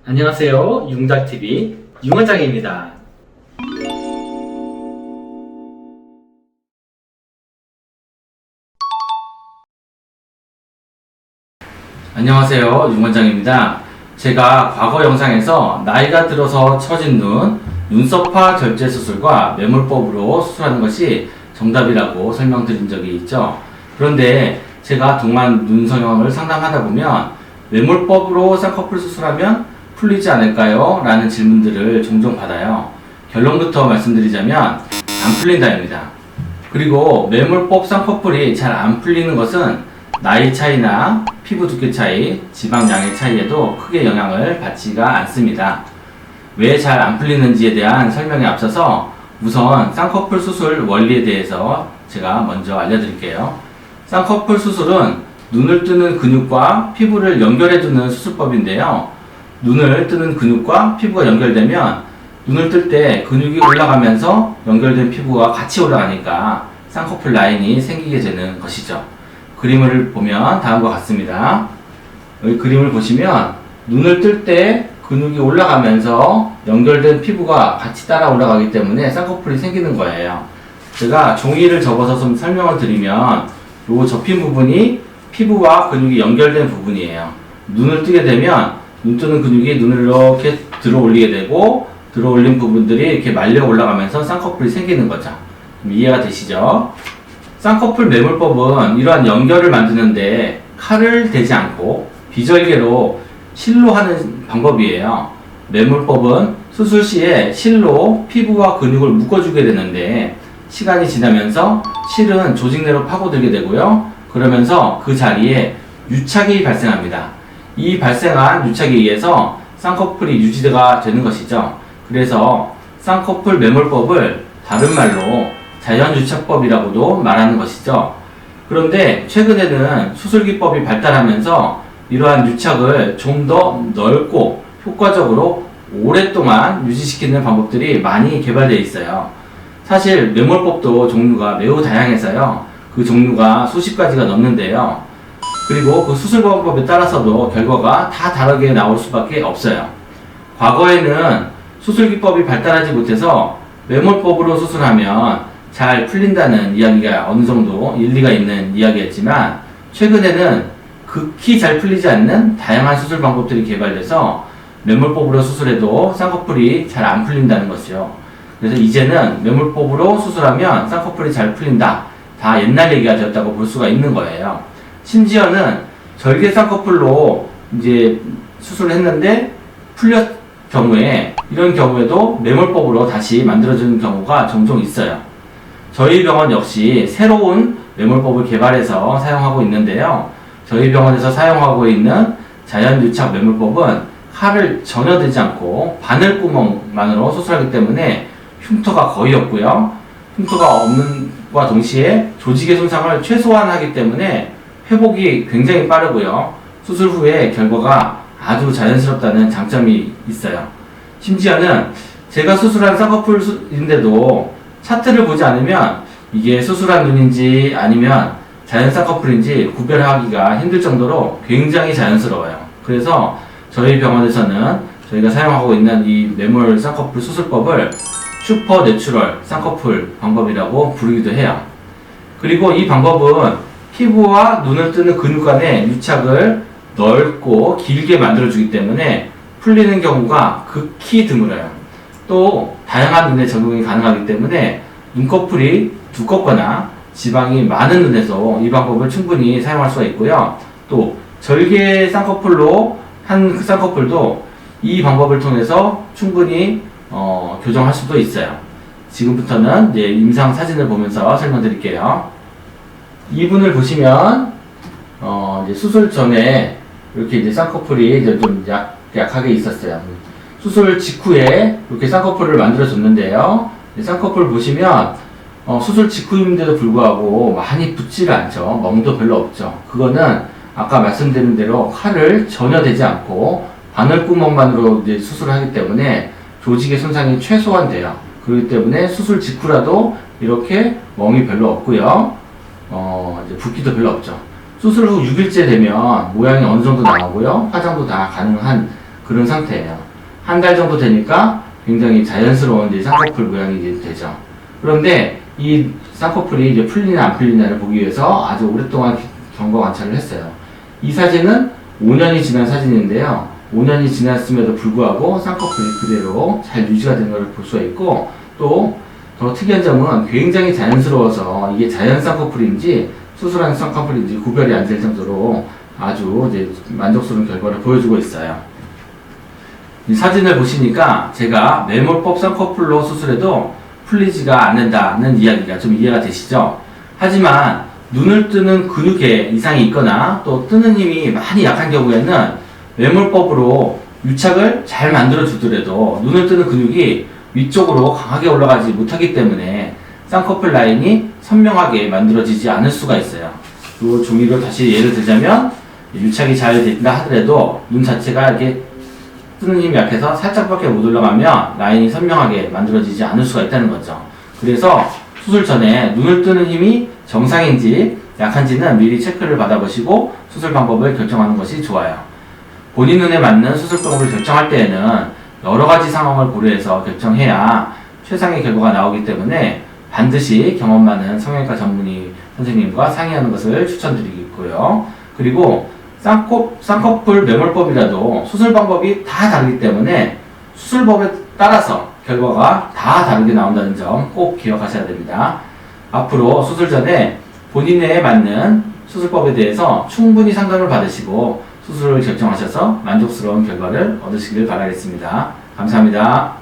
안녕하세요. 융달TV 융원장입니다. 안녕하세요. 융원장입니다. 제가 과거 영상에서 나이가 들어서 처진 눈썹화 결제 수술과 매몰법으로 수술하는 것이 정답이라고 설명드린 적이 있죠. 그런데 제가 동안 눈 성형을 상담하다 보면 매몰법으로 쌍꺼풀 수술하면 풀리지 않을까요? 라는 질문들을 종종 받아요. 결론부터 말씀드리자면 안 풀린다입니다. 그리고 매몰법 쌍꺼풀이 잘 안 풀리는 것은 나이 차이나 피부 두께 차이, 지방량의 차이에도 크게 영향을 받지가 않습니다. 왜 잘 안 풀리는지에 대한 설명에 앞서서 우선 쌍꺼풀 수술 원리에 대해서 제가 먼저 알려드릴게요. 쌍꺼풀 수술은 눈을 뜨는 근육과 피부를 연결해두는 수술법인데요. 눈을 뜨는 근육과 피부가 연결되면 눈을 뜰 때 근육이 올라가면서 연결된 피부가 같이 올라가니까 쌍꺼풀 라인이 생기게 되는 것이죠. 그림을 보면 다음과 같습니다. 여기 그림을 보시면 눈을 뜰 때 근육이 올라가면서 연결된 피부가 같이 따라 올라가기 때문에 쌍꺼풀이 생기는 거예요. 제가 종이를 접어서 좀 설명을 드리면 이 접힌 부분이 피부와 근육이 연결된 부분이에요. 눈을 뜨게 되면 눈 뜨는 근육이 눈을 이렇게 들어 올리게 되고 들어 올린 부분들이 이렇게 말려 올라가면서 쌍꺼풀이 생기는 거죠. 이해가 되시죠? 쌍꺼풀 매몰법은 이러한 연결을 만드는데 칼을 대지 않고 비절개로 실로 하는 방법이에요. 매몰법은 수술 시에 실로 피부와 근육을 묶어주게 되는데 시간이 지나면서 실은 조직 내로 파고들게 되고요. 그러면서 그 자리에 유착이 발생합니다. 이 발생한 유착에 의해서 쌍꺼풀이 유지가 되는 것이죠. 그래서 쌍꺼풀 매몰법을 다른 말로 자연유착법이라고도 말하는 것이죠. 그런데 최근에는 수술기법이 발달하면서 이러한 유착을 좀 더 넓고 효과적으로 오랫동안 유지시키는 방법들이 많이 개발되어 있어요. 사실 매몰법도 종류가 매우 다양해서요. 그 종류가 수십 가지가 넘는데요. 그리고 그 수술 방법에 따라서도 결과가 다 다르게 나올 수밖에 없어요. 과거에는 수술 기법이 발달하지 못해서 매몰법으로 수술하면 잘 풀린다는 이야기가 어느 정도 일리가 있는 이야기였지만 최근에는 극히 잘 풀리지 않는 다양한 수술 방법들이 개발돼서 매몰법으로 수술해도 쌍꺼풀이 잘 안 풀린다는 것이죠. 그래서 이제는 매몰법으로 수술하면 쌍꺼풀이 잘 풀린다. 다 옛날 얘기가 되었다고 볼 수가 있는 거예요. 심지어는 절개 쌍꺼풀로 이제 수술을 했는데 풀렸 경우에 이런 경우에도 매몰법으로 다시 만들어지는 경우가 종종 있어요. 저희 병원 역시 새로운 매몰법을 개발해서 사용하고 있는데요. 저희 병원에서 사용하고 있는 자연유착 매몰법은 칼을 전혀 대지 않고 바늘구멍만으로 수술하기 때문에 흉터가 거의 없고요. 흉터가 없는과 동시에 조직의 손상을 최소화하기 때문에 회복이 굉장히 빠르고요. 수술 후에 결과가 아주 자연스럽다는 장점이 있어요. 심지어는 제가 수술한 쌍꺼풀인데도 차트를 보지 않으면 이게 수술한 눈인지 아니면 자연 쌍꺼풀인지 구별하기가 힘들 정도로 굉장히 자연스러워요. 그래서 저희 병원에서는 저희가 사용하고 있는 이 매몰 쌍꺼풀 수술법을 슈퍼 내추럴 쌍꺼풀 방법이라고 부르기도 해요. 그리고 이 방법은 피부와 눈을 뜨는 근육 간의 유착을 넓고 길게 만들어주기 때문에 풀리는 경우가 극히 드물어요. 또 다양한 눈에 적용이 가능하기 때문에 눈꺼풀이 두껍거나 지방이 많은 눈에서 이 방법을 충분히 사용할 수가 있고요. 또 절개 쌍꺼풀로 한 쌍꺼풀도 이 방법을 통해서 충분히 교정할 수도 있어요. 지금부터는 이제 임상 사진을 보면서 설명드릴게요. 이분을 보시면 이제 수술 전에 이렇게 이제 쌍꺼풀이 이제 좀 약하게 있었어요. 수술 직후에 이렇게 쌍꺼풀을 만들어 줬는데요. 쌍꺼풀 보시면 수술 직후인데도 불구하고 많이 붓지를 않죠. 멍도 별로 없죠. 그거는 아까 말씀드린 대로 칼을 전혀 대지 않고 바늘구멍만으로 이제 수술을 하기 때문에 조직의 손상이 최소한 돼요. 그렇기 때문에 수술 직후라도 이렇게 멍이 별로 없고요. 이제 붓기도 별로 없죠. 수술 후 6일째 되면 모양이 어느 정도 나오고요. 화장도 다 가능한 그런 상태예요. 한 달 정도 되니까 굉장히 자연스러운 이제 쌍꺼풀 모양이 이제 되죠. 그런데 이 쌍꺼풀이 이제 풀리나 안 풀리나를 보기 위해서 아주 오랫동안 경과 관찰을 했어요. 이 사진은 5년이 지난 사진인데요. 5년이 지났음에도 불구하고 쌍꺼풀이 그대로 잘 유지가 된 것을 볼 수가 있고, 또 더 특이한 점은 굉장히 자연스러워서 이게 자연 쌍꺼풀인지 수술한 쌍꺼풀인지 구별이 안 될 정도로 아주 이제 만족스러운 결과를 보여주고 있어요. 이 사진을 보시니까 제가 매몰법 쌍꺼풀로 수술해도 풀리지가 않는다는 이야기가 좀 이해가 되시죠? 하지만 눈을 뜨는 근육에 이상이 있거나 또 뜨는 힘이 많이 약한 경우에는 매몰법으로 유착을 잘 만들어 주더라도 눈을 뜨는 근육이 위쪽으로 강하게 올라가지 못하기 때문에 쌍꺼풀 라인이 선명하게 만들어지지 않을 수가 있어요. 이 종이로 다시 예를 들자면 유착이 잘 된다 하더라도 눈 자체가 이렇게 뜨는 힘이 약해서 살짝밖에 못 올라가면 라인이 선명하게 만들어지지 않을 수가 있다는 거죠. 그래서 수술 전에 눈을 뜨는 힘이 정상인지 약한지는 미리 체크를 받아보시고 수술 방법을 결정하는 것이 좋아요. 본인 눈에 맞는 수술 방법을 결정할 때에는 여러 가지 상황을 고려해서 결정해야 최상의 결과가 나오기 때문에 반드시 경험 많은 성형외과 전문의 선생님과 상의하는 것을 추천드리고요. 그리고 쌍꺼풀 매몰법이라도 수술 방법이 다 다르기 때문에 수술법에 따라서 결과가 다 다르게 나온다는 점 꼭 기억하셔야 됩니다. 앞으로 수술 전에 본인에 맞는 수술법에 대해서 충분히 상담을 받으시고 수술을 결정하셔서 만족스러운 결과를 얻으시길 바라겠습니다. 감사합니다.